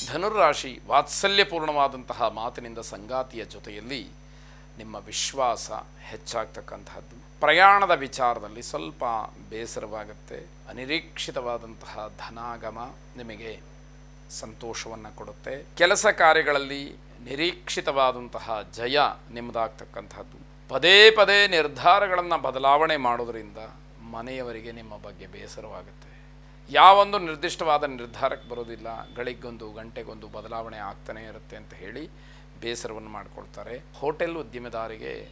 ಧನುರಾಶಿ, ವಾತ್ಸಲ್ಯಪೂರ್ಣವಾದಂತಹ ಮಾತಿನಿಂದ ಸಂಗಾತಿಯ ಜೊತೆಯಲ್ಲಿ ನಿಮ್ಮ ವಿಶ್ವಾಸ ಹೆಚ್ಚಾಗ್ತಕ್ಕಂತಹದ್ದು. ಪ್ರಯಾಣದ ವಿಚಾರದಲ್ಲಿ ಸ್ವಲ್ಪ ಬೇಸರವಾಗುತ್ತೆ. ಅನಿರೀಕ್ಷಿತವಾದಂತಹ ಧನಾಗಮ ನಿಮಗೆ ಸಂತೋಷವನ್ನು ಕೊಡುತ್ತೆ. ಕೆಲಸ ಕಾರ್ಯಗಳಲ್ಲಿ ನಿರೀಕ್ಷಿತವಾದಂತಹ ಜಯ ನಿಮ್ಮದಾಗ್ತಕ್ಕಂಥದ್ದು. ಪದೇ ಪದೇ ನಿರ್ಧಾರಗಳನ್ನು ಬದಲಾವಣೆ ಮಾಡೋದರಿಂದ ಮನೆಯವರಿಗೆ ನಿಮ್ಮ ಬಗ್ಗೆ ಬೇಸರವಾಗುತ್ತೆ. ಯಾವೊಂದು ನಿರ್ದಿಷ್ಟವಾದ ನಿರ್ಧಾರಕ್ಕೆ ಬರೋದಿಲ್ಲ, ಗಳಿಗೊಂದು ಗಂಟೆಗೊಂದು ಬದಲಾವಣೆ ಆಗ್ತಾನೆ ಇರುತ್ತೆ ಅಂತ ಹೇಳಿ ಬೇಸರವನ್ನು ಮಾಡಿಕೊಳ್ತಾರೆ. ಹೋಟೆಲ್ ಉದ್ಯಮದಾರಿಗೆ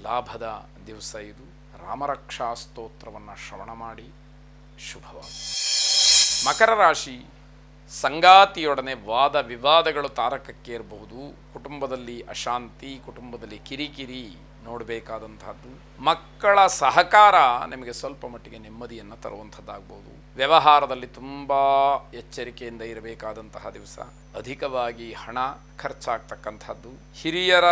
ಲಾಭದ ದಿವಸ ಇದು. ರಾಮರಕ್ಷಾ ಸ್ತೋತ್ರವನ್ನು ಶ್ರವಣ ಮಾಡಿ ಶುಭವಾಗಿ. ಮಕರ ರಾಶಿ, ಸಂಗಾತಿಯೊಡನೆ ವಾದ ವಿವಾದಗಳು ತಾರಕಕ್ಕೇರಬಹುದು. ಕುಟುಂಬದಲ್ಲಿ ಅಶಾಂತಿ, ಕುಟುಂಬದಲ್ಲಿ ಕಿರಿಕಿರಿ ನೋಡಬೇಕಾದಂತಹದ್ದು. ಮಕ್ಕಳ ಸಹಕಾರ ನಿಮಗೆ ಸ್ವಲ್ಪ ಮಟ್ಟಿಗೆ ನೆಮ್ಮದಿಯನ್ನು ತರುವಂಥದ್ದಾಗ್ಬೋದು. ವ್ಯವಹಾರದಲ್ಲಿ ತುಂಬ ಎಚ್ಚರಿಕೆಯಿಂದ ಇರಬೇಕಾದಂತಹ ದಿವಸ. ಅಧಿಕವಾಗಿ ಹಣ ಖರ್ಚಾಗ್ತಕ್ಕಂಥದ್ದು. ಹಿರಿಯರ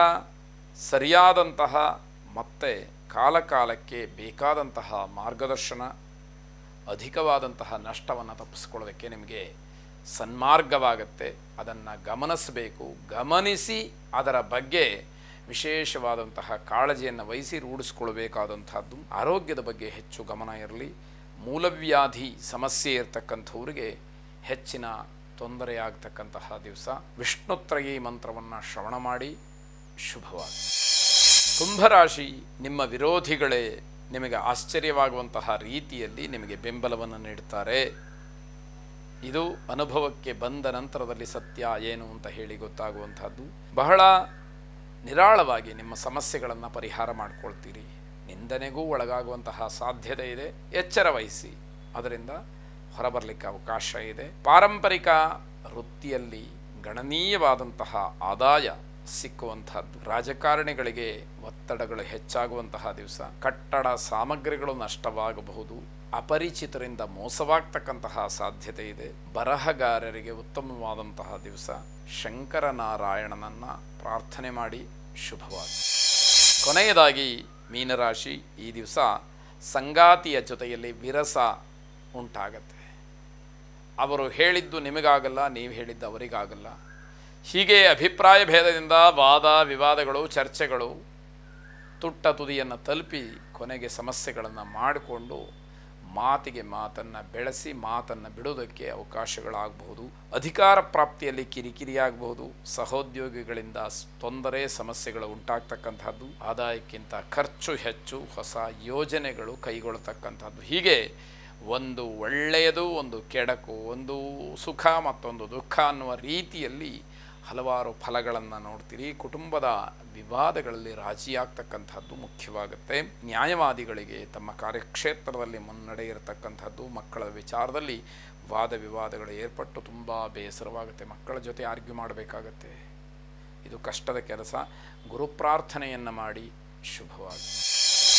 ಸರಿಯಾದಂತಹ ಮತ್ತು ಕಾಲಕಾಲಕ್ಕೆ ಬೇಕಾದಂತಹ ಮಾರ್ಗದರ್ಶನ ಅಧಿಕವಾದಂತಹ ನಷ್ಟವನ್ನು ತಪ್ಪಿಸ್ಕೊಳ್ಳೋದಕ್ಕೆ ನಿಮಗೆ ಸನ್ಮಾರ್ಗವಾಗುತ್ತೆ. ಅದನ್ನು ಗಮನಿಸಬೇಕು. ಗಮನಿಸಿ ಅದರ ಬಗ್ಗೆ ವಿಶೇಷವಾದಂತಹ ಕಾಳಜಿಯನ್ನು ವಹಿಸಿ ರೂಢಿಸ್ಕೊಳ್ಬೇಕಾದಂಥದ್ದು. ಆರೋಗ್ಯದ ಬಗ್ಗೆ ಹೆಚ್ಚು ಗಮನ ಇರಲಿ. ಮೂಲವ್ಯಾಧಿ ಸಮಸ್ಯೆ ಇರತಕ್ಕಂಥವ್ರಿಗೆ ಹೆಚ್ಚಿನ ತೊಂದರೆಯಾಗತಕ್ಕಂತಹ ದಿವಸ. ವಿಷ್ಣುತ್ರಯೀ ಮಂತ್ರವನ್ನು ಶ್ರವಣ ಮಾಡಿ ಶುಭವಾಗಿ. ಕುಂಭರಾಶಿ, ನಿಮ್ಮ ವಿರೋಧಿಗಳೇ ನಿಮಗೆ ಆಶ್ಚರ್ಯವಾಗುವಂತಹ ರೀತಿಯಲ್ಲಿ ನಿಮಗೆ ಬೆಂಬಲವನ್ನು ನೀಡುತ್ತಾರೆ. ಇದು ಅನುಭವಕ್ಕೆ ಬಂದ ನಂತರದಲ್ಲಿ ಸತ್ಯ ಏನು ಅಂತ ಹೇಳಿ ಗೊತ್ತಾಗುವಂಥದ್ದು. ಬಹಳ ನಿರಾಳವಾಗಿ ನಿಮ್ಮ ಸಮಸ್ಯೆಗಳನ್ನು ಪರಿಹಾರ ಮಾಡಿಕೊಳ್ತೀರಿ. ನಿಂದನೆಗೂ ಒಳಗಾಗುವಂತಹ ಸಾಧ್ಯತೆ ಇದೆ. ಎಚ್ಚರ ವಹಿಸಿ, ಅದರಿಂದ ಹೊರಬರಲಿಕ್ಕೆ ಅವಕಾಶ ಇದೆ. ಪಾರಂಪರಿಕ ವೃತ್ತಿಯಲ್ಲಿ ಗಣನೀಯವಾದಂತಹ ಆದಾಯ ಸಿಕ್ಕುವಂತಹದ್ದು. ರಾಜಕಾರಣಿಗಳಿಗೆ ಒತ್ತಡಗಳು ಹೆಚ್ಚಾಗುವಂತಹ ದಿವಸ. ಕಟ್ಟಡ ಸಾಮಗ್ರಿಗಳು ನಷ್ಟವಾಗಬಹುದು. ಅಪರಿಚಿತರಿಂದ ಮೋಸವಾಗ್ತಕ್ಕಂತಹ ಸಾಧ್ಯತೆ ಇದೆ. ಬರಹಗಾರರಿಗೆ ಉತ್ತಮವಾದಂತಹ ದಿವಸ. ಶಂಕರನಾರಾಯಣನನ್ನು ಪ್ರಾರ್ಥನೆ ಮಾಡಿ ಶುಭವಾಗಿ. ಕೊನೆಯದಾಗಿ ಮೀನರಾಶಿ, ಈ ದಿವಸ ಸಂಗಾತಿಯ ಜೊತೆಯಲ್ಲಿ ವಿರಸ ಉಂಟಾಗತ್ತೆ. ಅವರು ಹೇಳಿದ್ದು ನಿಮಗಾಗಲ್ಲ, ನೀವು ಹೇಳಿದ್ದು ಅವರಿಗಾಗಲ್ಲ. ಹೀಗೆ ಅಭಿಪ್ರಾಯ ಭೇದದಿಂದ ವಾದ ವಿವಾದಗಳು, ಚರ್ಚೆಗಳು ತುಟ್ಟ ತುದಿಯನ್ನು ತಲುಪಿ ಕೊನೆಗೆ ಸಮಸ್ಯೆಗಳನ್ನು ಮಾಡಿಕೊಂಡು ಮಾತಿಗೆ ಮಾತನ್ನು ಬೆಳೆಸಿ ಮಾತನ್ನು ಬಿಡೋದಕ್ಕೆ ಅವಕಾಶಗಳಾಗಬಹುದು. ಅಧಿಕಾರ ಪ್ರಾಪ್ತಿಯಲ್ಲಿ ಕಿರಿಕಿರಿಯಾಗಬಹುದು. ಸಹೋದ್ಯೋಗಿಗಳಿಂದ ತೊಂದರೆ ಸಮಸ್ಯೆಗಳು ಉಂಟಾಗ್ತಕ್ಕಂಥದ್ದು. ಆದಾಯಕ್ಕಿಂತ ಖರ್ಚು ಹೆಚ್ಚು. ಹೊಸ ಯೋಜನೆಗಳು ಕೈಗೊಳ್ಳತಕ್ಕಂಥದ್ದು. ಹೀಗೆ ಒಂದು ಒಳ್ಳೆಯದು, ಒಂದು ಕೆಡಕು, ಒಂದು ಸುಖ ಮತ್ತೊಂದು ದುಃಖ ಅನ್ನುವ ರೀತಿಯಲ್ಲಿ ಹಲವಾರು ಫಲಗಳನ್ನು ನೋಡ್ತೀರಿ. ಕುಟುಂಬದ ವಿವಾದಗಳಲ್ಲಿ ರಾಜಿಯಾಗ್ತಕ್ಕಂಥದ್ದು ಮುಖ್ಯವಾಗುತ್ತೆ. ನ್ಯಾಯವಾದಿಗಳಿಗೆ ತಮ್ಮ ಕಾರ್ಯಕ್ಷೇತ್ರದಲ್ಲಿ ಮುನ್ನಡೆ ಇರತಕ್ಕಂಥದ್ದು. ಮಕ್ಕಳ ವಿಚಾರದಲ್ಲಿ ವಾದ ವಿವಾದಗಳು ಏರ್ಪಟ್ಟು ತುಂಬ ಬೇಸರವಾಗುತ್ತೆ. ಮಕ್ಕಳ ಜೊತೆ ಆರ್ಗ್ಯೂ ಮಾಡಬೇಕಾಗತ್ತೆ. ಇದು ಕಷ್ಟದ ಕೆಲಸ. ಗುರು ಪ್ರಾರ್ಥನೆಯನ್ನು ಮಾಡಿ ಶುಭವಾಗಿ.